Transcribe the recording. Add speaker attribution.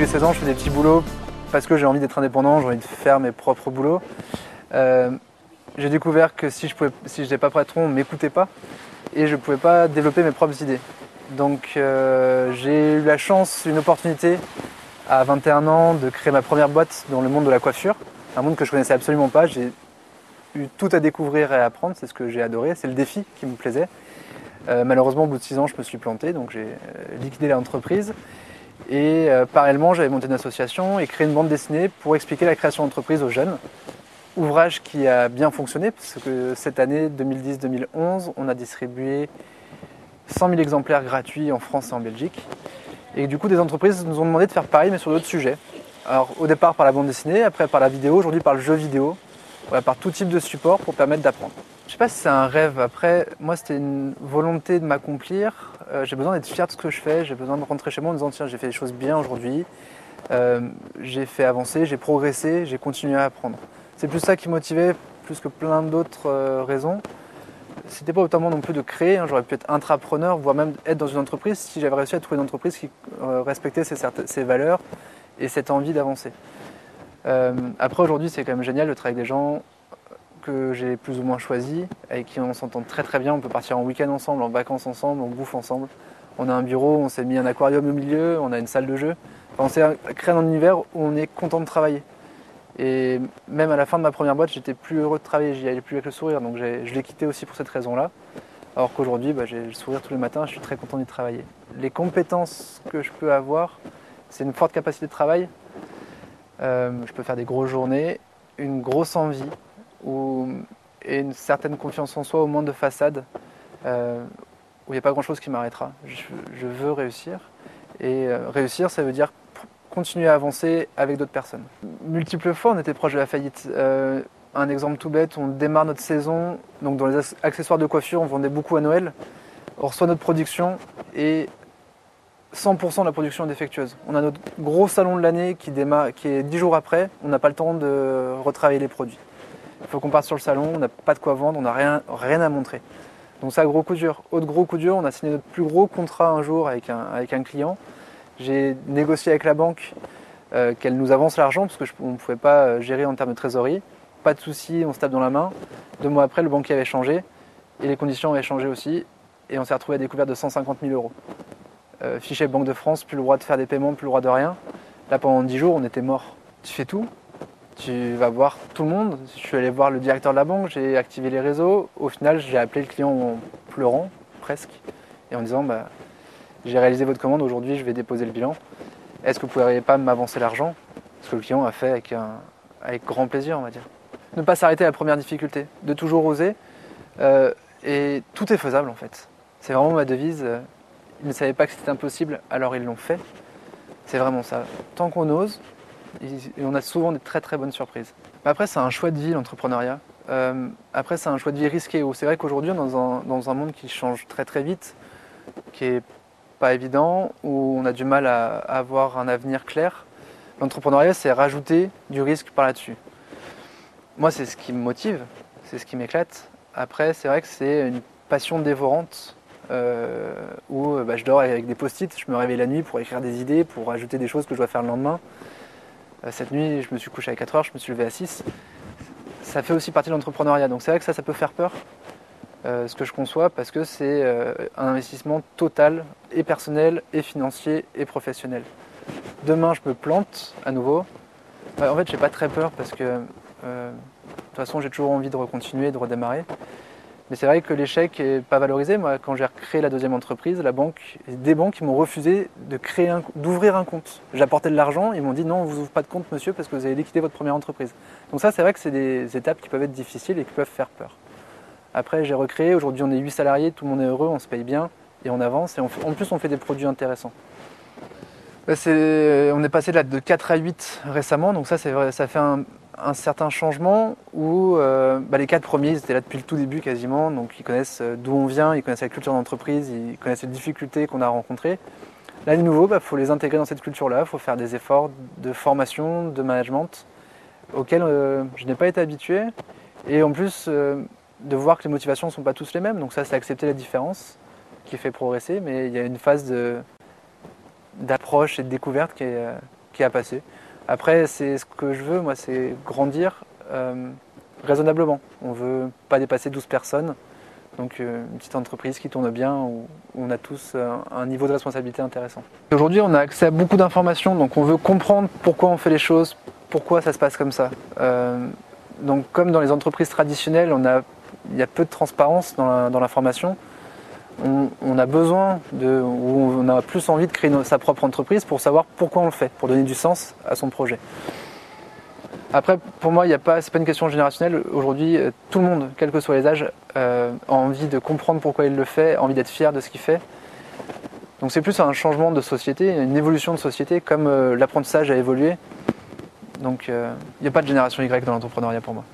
Speaker 1: j'ai 16 ans, je fais des petits boulots parce que j'ai envie d'être indépendant, j'ai envie de faire mes propres boulots. J'ai découvert que si je n'étais pas patron, on ne m'écoutait pas et je ne pouvais pas développer mes propres idées. Donc j'ai eu la chance, une opportunité à 21 ans de créer ma première boîte dans le monde de la coiffure, un monde que je ne connaissais absolument pas. J'ai eu tout à découvrir et à apprendre, c'est ce que j'ai adoré, c'est le défi qui me plaisait. Malheureusement, au bout de 6 ans, je me suis planté, donc j'ai liquidé l'entreprise. Et parallèlement, j'avais monté une association et créé une bande dessinée pour expliquer la création d'entreprise aux jeunes. Ouvrage qui a bien fonctionné, parce que cette année 2010-2011, on a distribué 100 000 exemplaires gratuits en France et en Belgique. Et du coup, des entreprises nous ont demandé de faire pareil, mais sur d'autres sujets. Alors, au départ par la bande dessinée, après par la vidéo, aujourd'hui par le jeu vidéo, voilà, par tout type de support pour permettre d'apprendre. Je ne sais pas si c'est un rêve. Après, moi, c'était une volonté de m'accomplir. J'ai besoin d'être fier de ce que je fais. J'ai besoin de rentrer chez moi en me disant tiens, j'ai fait des choses bien aujourd'hui. J'ai fait avancer, j'ai progressé, j'ai continué à apprendre. C'est plus ça qui motivait, plus que plein d'autres raisons. C'était pas autant non plus de créer. J'aurais pu être intrapreneur, voire même être dans une entreprise si j'avais réussi à trouver une entreprise qui respectait ses valeurs et cette envie d'avancer. Après, aujourd'hui, c'est quand même génial de travailler avec des gens que j'ai plus ou moins choisi, avec qui on s'entend très très bien. On peut partir en week-end ensemble, en vacances ensemble, on bouffe ensemble. On a un bureau, on s'est mis un aquarium au milieu, on a une salle de jeu. Enfin, on s'est créé un univers où on est content de travailler. Et même à la fin de ma première boîte, j'étais plus heureux de travailler, j'y allais plus avec le sourire. Donc je l'ai quitté aussi pour cette raison-là. Alors qu'aujourd'hui, j'ai le sourire tous les matins, je suis très content d'y travailler. Les compétences que je peux avoir, c'est une forte capacité de travail. Je peux faire des grosses journées, une grosse envie et une certaine confiance en soi au moins de façade où il n'y a pas grand chose qui m'arrêtera. Je veux réussir et réussir ça veut dire continuer à avancer avec d'autres personnes. Multiples fois on était proche de la faillite. Un exemple tout bête, on démarre notre saison, donc dans les accessoires de coiffure on vendait beaucoup à Noël, on reçoit notre production et 100% de la production est défectueuse. On a notre gros salon de l'année qui est 10 jours après, on n'a pas le temps de retravailler les produits. Il faut qu'on parte sur le salon, on n'a pas de quoi vendre, on n'a rien à montrer. Donc ça, gros coup dur. Autre gros coup dur, on a signé notre plus gros contrat un jour avec un client. J'ai négocié avec la banque qu'elle nous avance l'argent parce qu'on ne pouvait pas gérer en termes de trésorerie. Pas de souci, on se tape dans la main. 2 mois après, le banquier avait changé et les conditions avaient changé aussi. Et on s'est retrouvé à découvert de 150 000 euros. Fichier Banque de France, plus le droit de faire des paiements, plus le droit de rien. Là, pendant 10 jours, on était morts. Tu fais tout, tu vas voir tout le monde. Je suis allé voir le directeur de la banque, j'ai activé les réseaux. Au final, j'ai appelé le client en pleurant, presque, et en disant j'ai réalisé votre commande, aujourd'hui je vais déposer le bilan. Est-ce que vous ne pourriez pas m'avancer l'argent? Ce que le client a fait avec grand plaisir, on va dire. Ne pas s'arrêter à la première difficulté, de toujours oser. Et tout est faisable en fait. C'est vraiment ma devise. Ils ne savaient pas que c'était impossible, alors ils l'ont fait. C'est vraiment ça. Tant qu'on ose, et on a souvent des très très bonnes surprises. Après, c'est un choix de vie, l'entrepreneuriat. Après, c'est un choix de vie risqué. C'est vrai qu'aujourd'hui, on est dans un monde qui change très très vite, qui est pas évident, où on a du mal à avoir un avenir clair. L'entrepreneuriat, c'est rajouter du risque par là-dessus. Moi, c'est ce qui me motive, c'est ce qui m'éclate. Après, c'est vrai que c'est une passion dévorante où je dors avec des post-it, je me réveille la nuit pour écrire des idées, pour ajouter des choses que je dois faire le lendemain. Cette nuit, je me suis couché à 4 heures, je me suis levé à 6. Ça fait aussi partie de l'entrepreneuriat, donc c'est vrai que ça peut faire peur, ce que je conçois, parce que c'est un investissement total, et personnel, et financier, et professionnel. Demain, je me plante à nouveau. En fait, j'ai pas très peur parce que de toute façon, j'ai toujours envie de recontinuer, de redémarrer. Mais c'est vrai que l'échec n'est pas valorisé. Moi, quand j'ai recréé la deuxième entreprise, des banques m'ont refusé d'ouvrir un compte. J'apportais de l'argent, ils m'ont dit non, vous n'ouvrez pas de compte, monsieur, parce que vous avez liquidé votre première entreprise. Donc ça, c'est vrai que c'est des étapes qui peuvent être difficiles et qui peuvent faire peur. Après, j'ai recréé. Aujourd'hui, on est 8 salariés, tout le monde est heureux, on se paye bien et on avance. Et en plus, on fait des produits intéressants. On est passé de 4 à 8 récemment, donc ça fait un certain changement où les 4 premiers ils étaient là depuis le tout début quasiment, donc ils connaissent d'où on vient, ils connaissent la culture d'entreprise, ils connaissent les difficultés qu'on a rencontrées. Là les nouveaux, faut les intégrer dans cette culture-là, il faut faire des efforts de formation, de management auxquels je n'ai pas été habitué et en plus de voir que les motivations ne sont pas tous les mêmes, donc ça c'est accepter la différence qui fait progresser, mais il y a une phase d'approche et de découverte qui est qui est à passer. Après, c'est ce que je veux, moi, c'est grandir raisonnablement. On ne veut pas dépasser 12 personnes. Donc une petite entreprise qui tourne bien, où on a tous un niveau de responsabilité intéressant. Aujourd'hui, on a accès à beaucoup d'informations, donc on veut comprendre pourquoi on fait les choses, pourquoi ça se passe comme ça. Donc comme dans les entreprises traditionnelles, il y a peu de transparence dans l'information. On a besoin ou on a plus envie de créer sa propre entreprise pour savoir pourquoi on le fait, pour donner du sens à son projet. Après, pour moi, c'est pas une question générationnelle. Aujourd'hui, tout le monde, quels que soient les âges, a envie de comprendre pourquoi il le fait, a envie d'être fier de ce qu'il fait. Donc c'est plus un changement de société, une évolution de société, comme l'apprentissage a évolué. Donc il n'y a pas de génération Y dans l'entrepreneuriat pour moi.